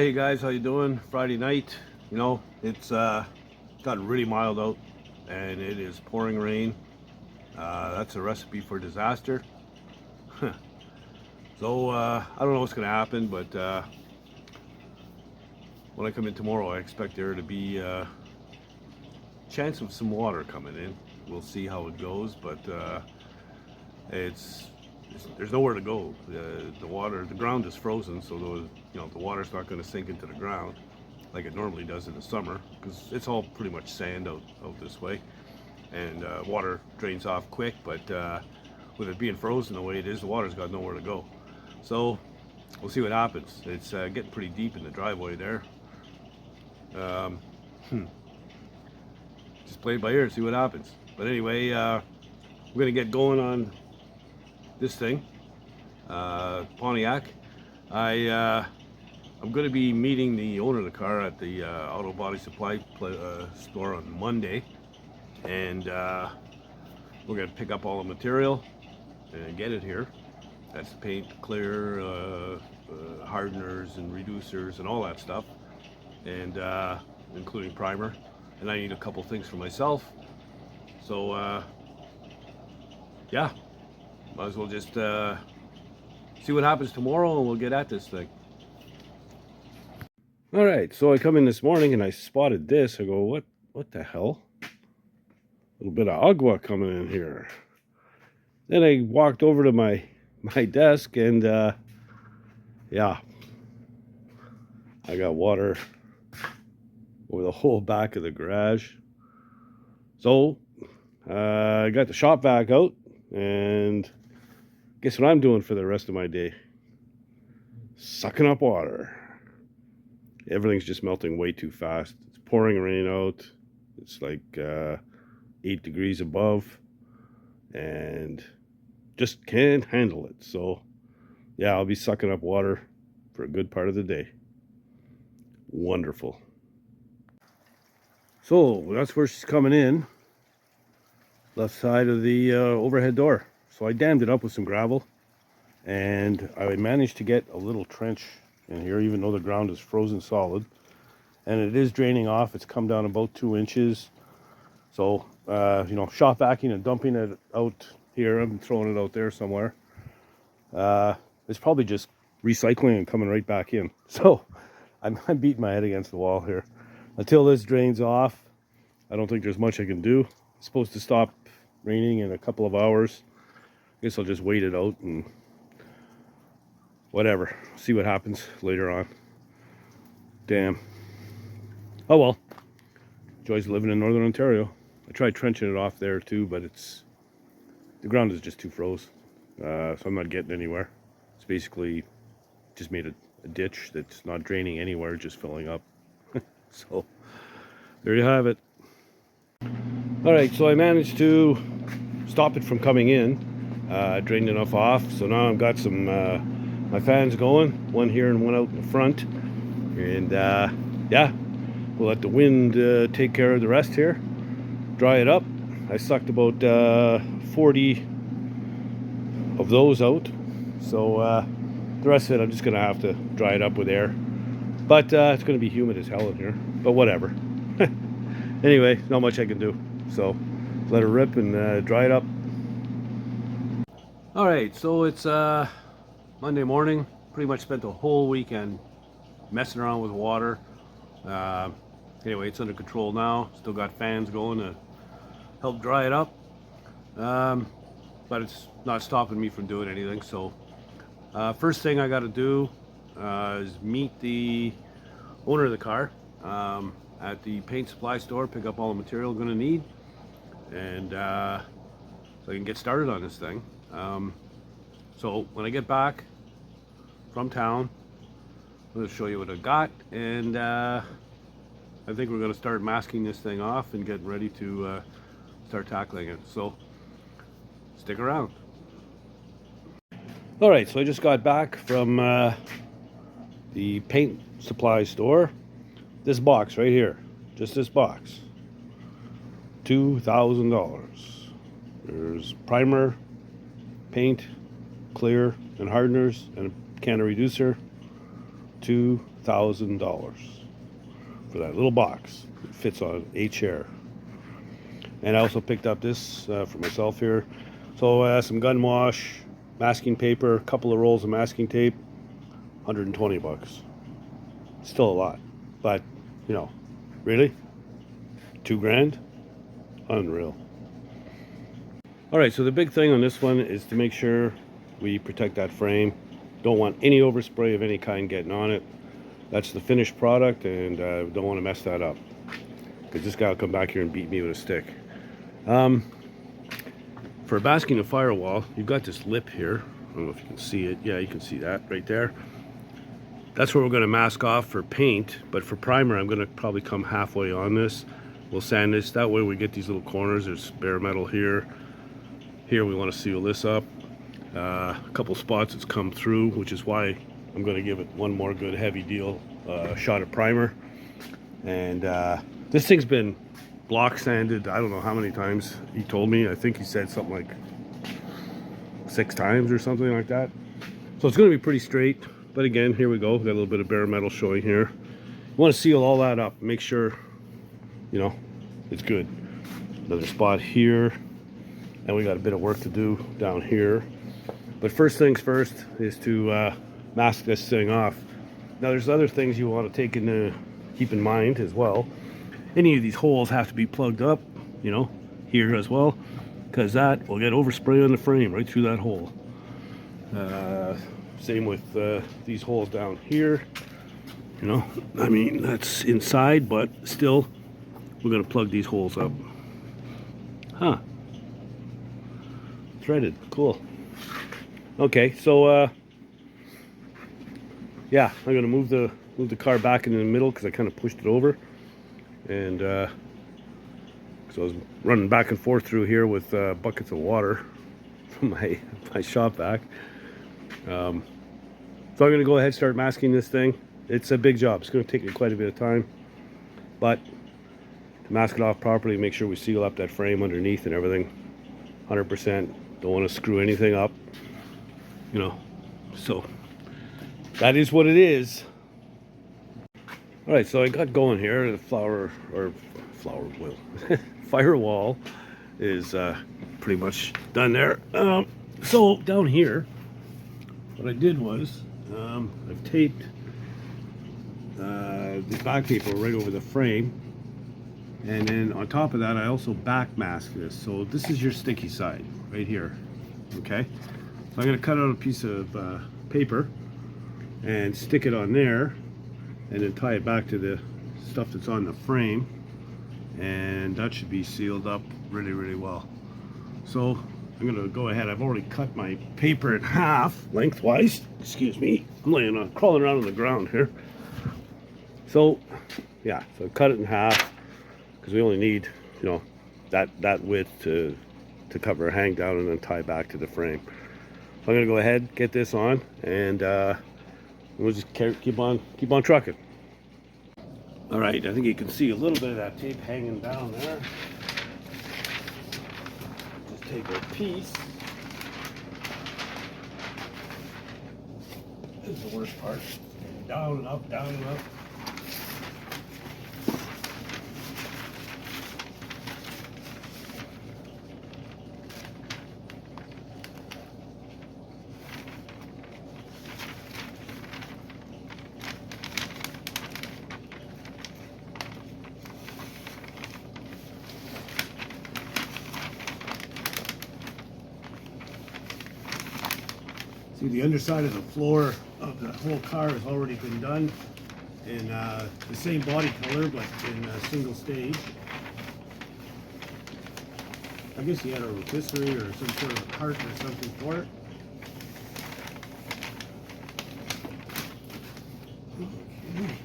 Hey guys, how you doing? Friday night. It's gotten really mild out and it is pouring rain. That's a recipe for disaster. So I don't know what's gonna happen, but when I come in tomorrow, I expect there to be a chance of some water coming in. We'll see how it goes, but there's nowhere to go. The ground is frozen, so the water's not going to sink into the ground like it normally does in the summer, because it's all pretty much sand out this way, and water drains off quick. But with it being frozen the way it is, the water's got nowhere to go. So we'll see what happens. It's getting pretty deep in the driveway there. Um, just play it by ear and see what happens. But anyway, we're gonna get going on this thing, Pontiac. I'm going to be meeting the owner of the car at the auto body supply store on Monday, and we're going to pick up all the material and get it here. That's paint, clear, hardeners and reducers and all that stuff, and including primer. And I need a couple things for myself. So yeah, might as well just see what happens tomorrow, and we'll get at this thing. All right, so I come in this morning and I spotted this. I go, what the hell? A little bit of agua coming in here. Then I walked over to my desk, and yeah, I got water over the whole back of the garage. So I got the shop vac out, and guess what I'm doing for the rest of my day? Sucking up water. Everything's just melting way too fast. It's pouring rain out. It's like 8 degrees above, and just can't handle it. So yeah, I'll be sucking up water for a good part of the day. Wonderful. So that's where she's coming in. Left side of the overhead door. So I dammed it up with some gravel, and I managed to get a little trench in here, even though the ground is frozen solid, and it is draining off. It's come down about 2 inches. So shop vacuuming and dumping it out here. I'm throwing it out there somewhere. It's probably just recycling and coming right back in. So I'm beating my head against the wall here. Until this drains off, I don't think there's much I can do. It's supposed to stop raining in a couple of hours. I guess I'll just wait it out and whatever. See what happens later on. Damn. Oh well. Joys living in Northern Ontario. I tried trenching it off there too, but the ground is just too froze. So I'm not getting anywhere. It's basically just made a ditch that's not draining anywhere, just filling up. So there you have it. All right, so I managed to stop it from coming in. Drained enough off, so now I've got some my fans going, one here and one out in the front, and yeah, we'll let the wind take care of the rest here. Dry it up. I sucked about 40 of those out, so the rest of it I'm just gonna have to dry it up with air, but it's gonna be humid as hell in here, but whatever. Anyway, not much I can do, so let it rip and dry it up. All right, so it's Monday morning. Pretty much spent the whole weekend messing around with water. Anyway, it's under control now. Still got fans going to help dry it up, but it's not stopping me from doing anything. So first thing I got to do is meet the owner of the car at the paint supply store, pick up all the material I'm going to need, and so I can get started on this thing. So when I get back from town, I'm going to show you what I got, and I think we're going to start masking this thing off and get ready to start tackling it. So stick around. All right, so I just got back from the paint supply store. This box right here, just this box, $2,000. There's primer, paint, clear, and hardeners, and a can of reducer. $2,000. $1,000 for that little box. It fits on a chair. And I also picked up this for myself here. So some gun wash, masking paper, a couple of rolls of masking tape, $120. Still a lot, but you know, really, $2,000, unreal. All right, so the big thing on this one is to make sure we protect that frame. Don't want any overspray of any kind getting on it. That's the finished product, and don't want to mess that up, because this guy will come back here and beat me with a stick. For masking a firewall, you've got this lip here. I don't know if you can see it. Yeah, you can see that right there. That's where we're going to mask off for paint, but for primer, I'm going to probably come halfway on this. We'll sand this. That way we get these little corners. There's bare metal here. Here we want to seal this up. A couple spots it's come through, which is why I'm going to give it one more good heavy deal shot of primer. And this thing's been block sanded, I don't know how many times he told me. I think he said something like 6 times or something like that. So it's going to be pretty straight. But again, here we go. We've got a little bit of bare metal showing here. You want to seal all that up. Make sure, you know, it's good. Another spot here. And we got a bit of work to do down here. But first things first is to mask this thing off. Now there's other things you want to keep in mind as well. Any of these holes have to be plugged up, you know, here as well, because that will get overspray on the frame right through that hole. Same with these holes down here. You know, I mean, that's inside, but still, we're going to plug these holes up. Huh. Threaded. Cool. Okay, so, yeah, I'm going to move the car back into the middle because I kind of pushed it over. And so I was running back and forth through here with buckets of water from my shop vac. So I'm going to go ahead and start masking this thing. It's a big job. It's going to take me quite a bit of time. But to mask it off properly, make sure we seal up that frame underneath and everything 100%. Don't want to screw anything up. You know, so that is what it is. All right, so I got going here. The firewall is pretty much done there. So down here, what I did was I've taped the back paper right over the frame, and then on top of that, I also back mask this. So this is your sticky side right here. Okay, so I'm going to cut out a piece of paper and stick it on there, and then tie it back to the stuff that's on the frame, and that should be sealed up really, really well. So I'm gonna go ahead. I've already cut my paper in half lengthwise. Excuse me, I'm crawling around on the ground here. So yeah, so cut it in half because we only need, you know, that width to cover a hang down and then tie back to the frame. So I'm gonna go ahead, get this on, and we'll just keep on trucking. All right, I think you can see a little bit of that tape hanging down there. Just take a piece. This is the worst part. Down and up, down and up. See, the underside of the floor of the whole car has already been done in the same body color, but in a single stage. I guess he had a rotisserie or some sort of a cart or something for it. Okay.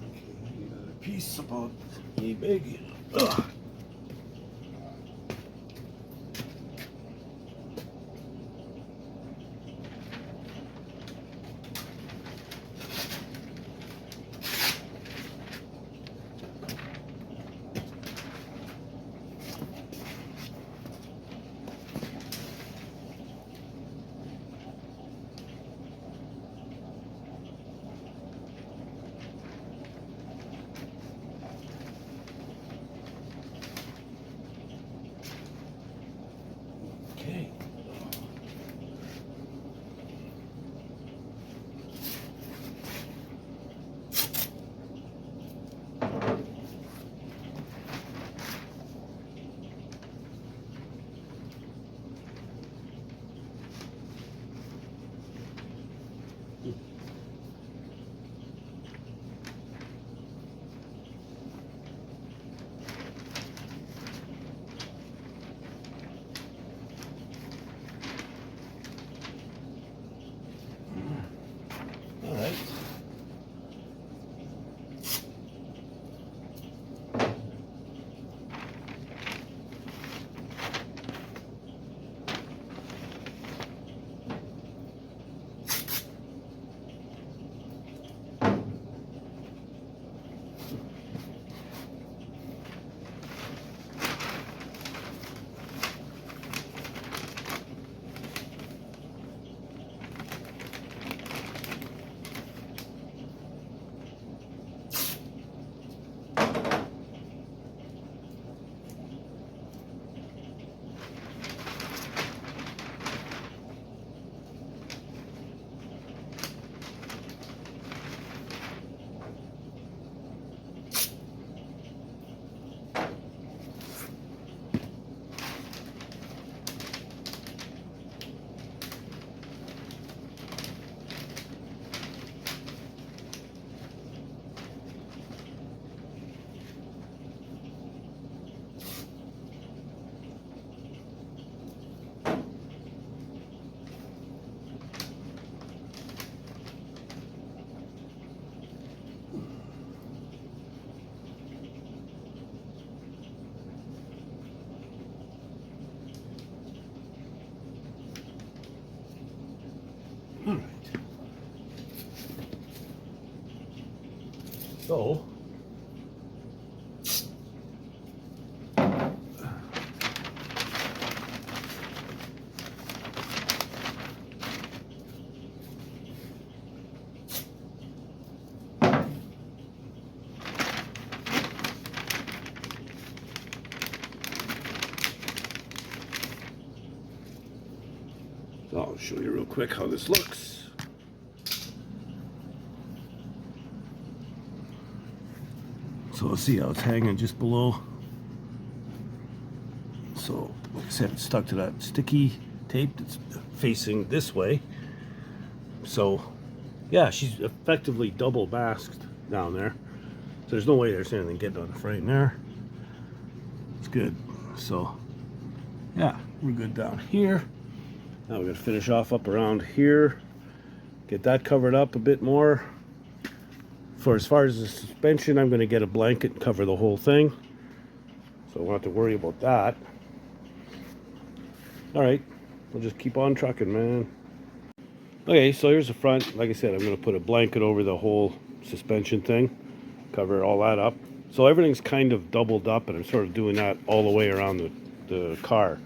Okay, you got a piece about yay big. Ugh. All right. So, I'll show you real quick how this looks. So let's see how it's hanging just below. So, like I said, it's stuck to that sticky tape that's facing this way. So, yeah, she's effectively double masked down there. So there's no way there's anything getting on the frame there. It's good. So, yeah, we're good down here. Now we're going to finish off up around here. Get that covered up a bit more. For as far as the suspension, I'm going to get a blanket and cover the whole thing. So I won't have to worry about that. Alright, we'll just keep on trucking, man. Okay, so here's the front. Like I said, I'm going to put a blanket over the whole suspension thing. Cover all that up. So everything's kind of doubled up, and I'm sort of doing that all the way around the car.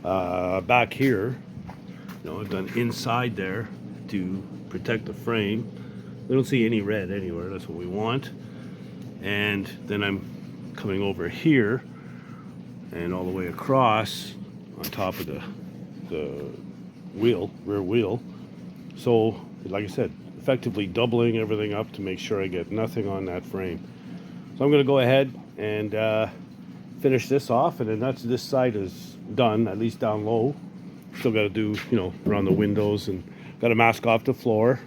Back here, I've done inside there to protect the frame. We don't see any red anywhere. That's what we want. And then I'm coming over here and all the way across on top of the wheel, rear wheel. So, like I said, effectively doubling everything up to make sure I get nothing on that frame. So I'm going to go ahead and finish this off, and then this side is done, at least down low. Still got to do, around the windows, and got to mask off the floor.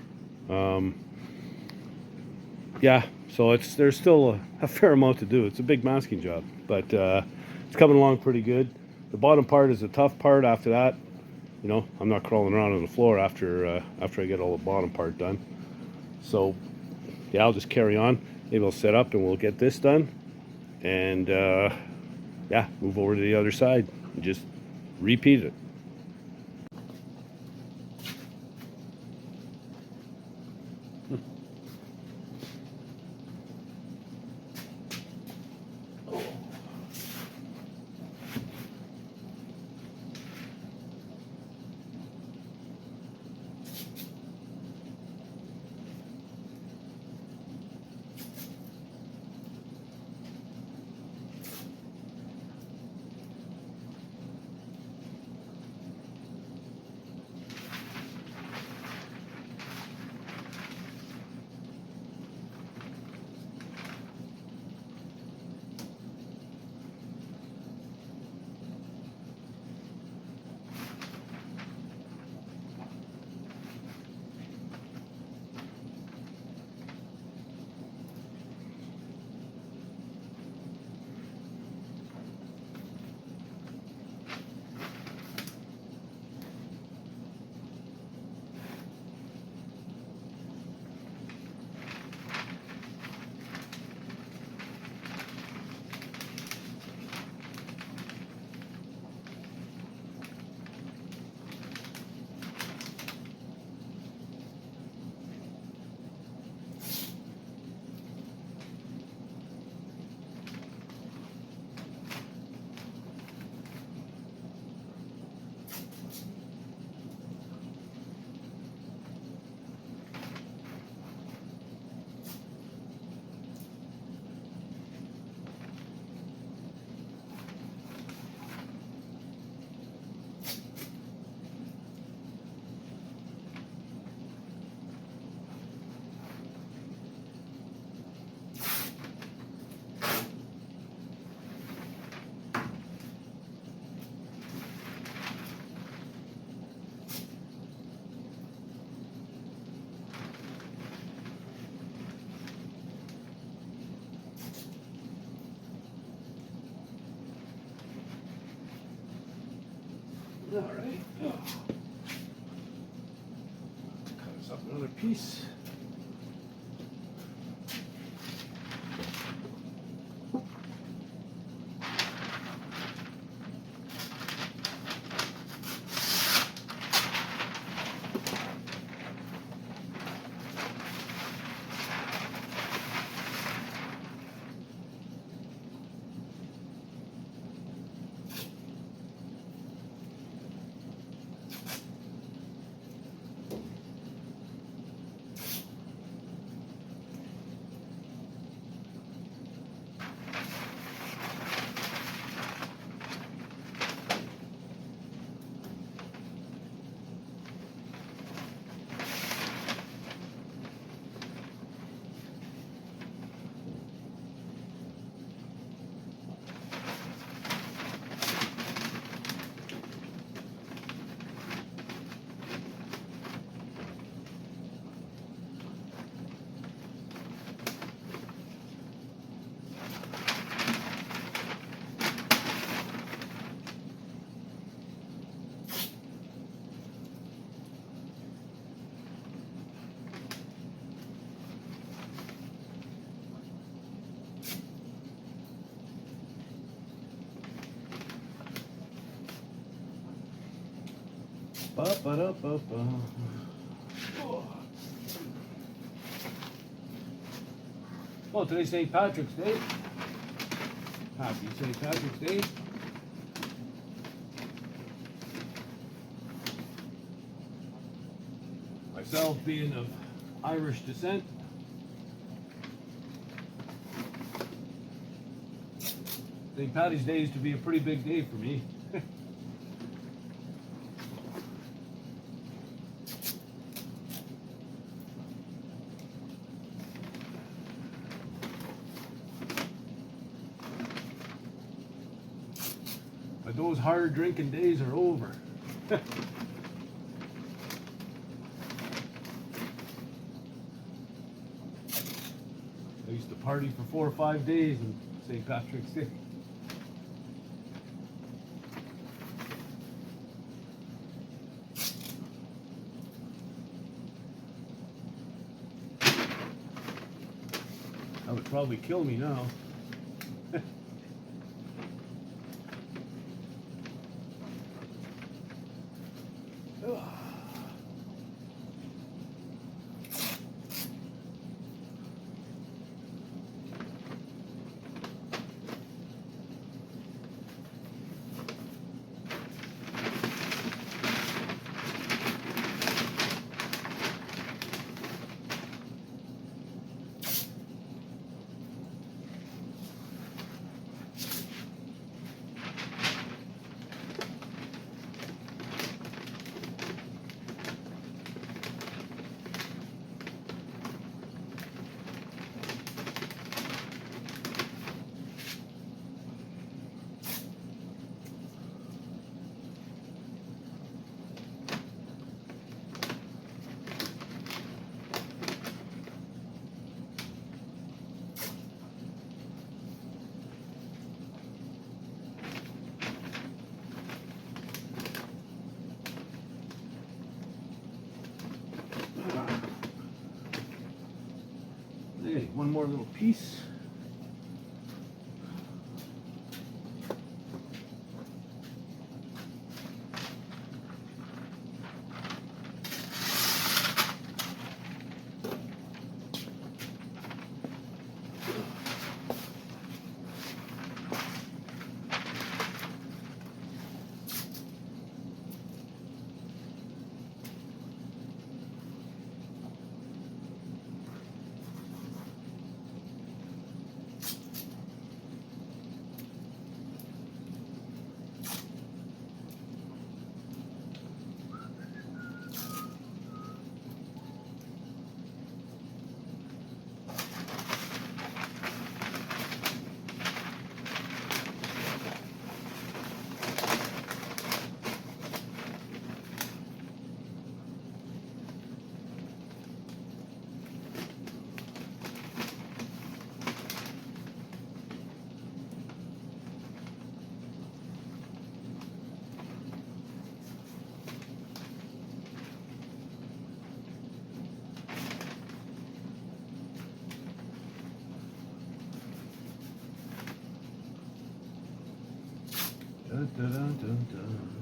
Yeah, so there's still a fair amount to do. It's a big masking job, but it's coming along pretty good. The bottom part is the tough part. After that, I'm not crawling around on the floor after I get all the bottom part done. So, yeah, I'll just carry on. Maybe I'll set up and we'll get this done, and yeah, move over to the other side and just repeat it. All right. Oh. Cut us up another piece. Ba-ba-da-ba-ba. Well, today's St. Patrick's Day. Happy St. Patrick's Day. Myself being of Irish descent, St. Paddy's Day is to be a pretty big day for me. But those hard drinking days are over. I used to party for 4 or 5 days on St. Patrick's Day. That would probably kill me now. Hey, one more little piece. Dun, dun, dun, dun, dun.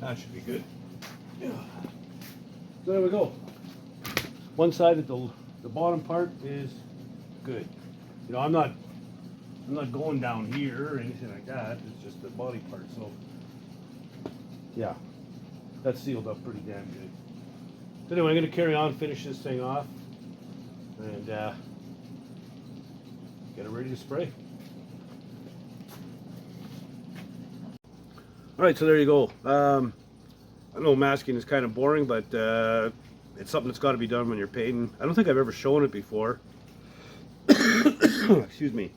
That should be good. Yeah. So there we go. One side of the bottom part is good. You know, I'm not going down here or anything like that. It's just the body part. So yeah, that's sealed up pretty damn good. So anyway, I'm going to carry on, finish this thing off, and get it ready to spray. All right, so there you go. I know masking is kind of boring, but it's something that's got to be done when you're painting. I don't think I've ever shown it before. Excuse me.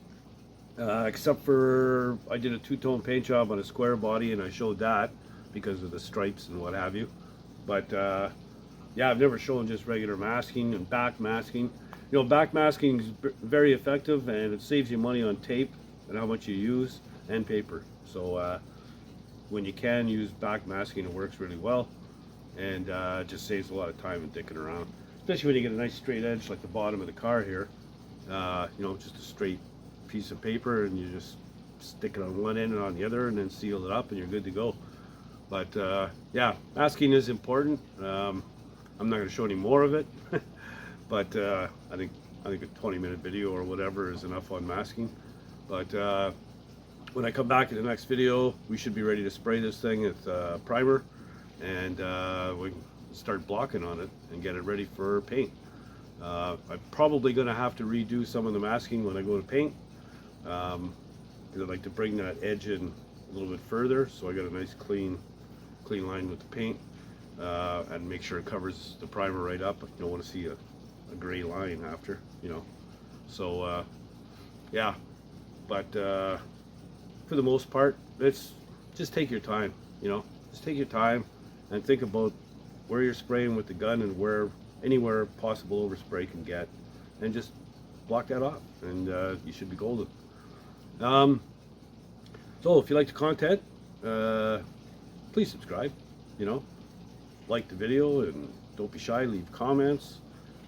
Except for I did a two-tone paint job on a square body, and I showed that because of the stripes and what have you. But yeah, I've never shown just regular masking and back masking. You know, back masking is very effective, and it saves you money on tape and how much you use and paper. So when you can use back masking, it works really well, and it just saves a lot of time and dicking around, especially when you get a nice straight edge like the bottom of the car here. You know, just a straight piece of paper, and you just stick it on one end and on the other, and then seal it up, and you're good to go. But yeah, masking is important. I'm not going to show any more of it, but I think a 20-minute video or whatever is enough on masking. But when I come back in the next video, we should be ready to spray this thing with primer, and we can start blocking on it and get it ready for paint. I'm probably going to have to redo some of the masking when I go to paint, because I'd like to bring that edge in a little bit further, so I got a nice clean line with the paint, and make sure it covers the primer right up. I don't want to see a gray line after, you know. So yeah, but for the most part, it's just take your time, you know. Just take your time and think about where you're spraying with the gun and where anywhere possible overspray can get, and just block that off, and you should be golden. So if you like the content, please subscribe, you know, like the video, and don't be shy, leave comments,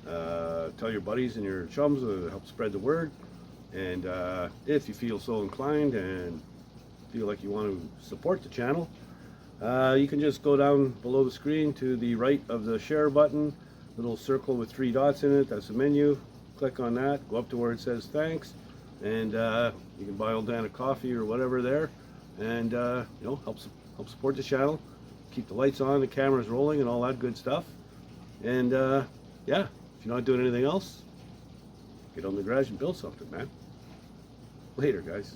tell your buddies and your chums to help spread the word. And if you feel so inclined and feel like you want to support the channel, you can just go down below the screen to the right of the share button, little circle with 3 dots in it, that's the menu. Click on that, go up to where it says thanks, and you can buy Old Dan a coffee or whatever there, and you know, help support the channel, keep the lights on, the cameras rolling, and all that good stuff. And yeah, if you're not doing anything else, get on the garage and build something, man. Later, guys.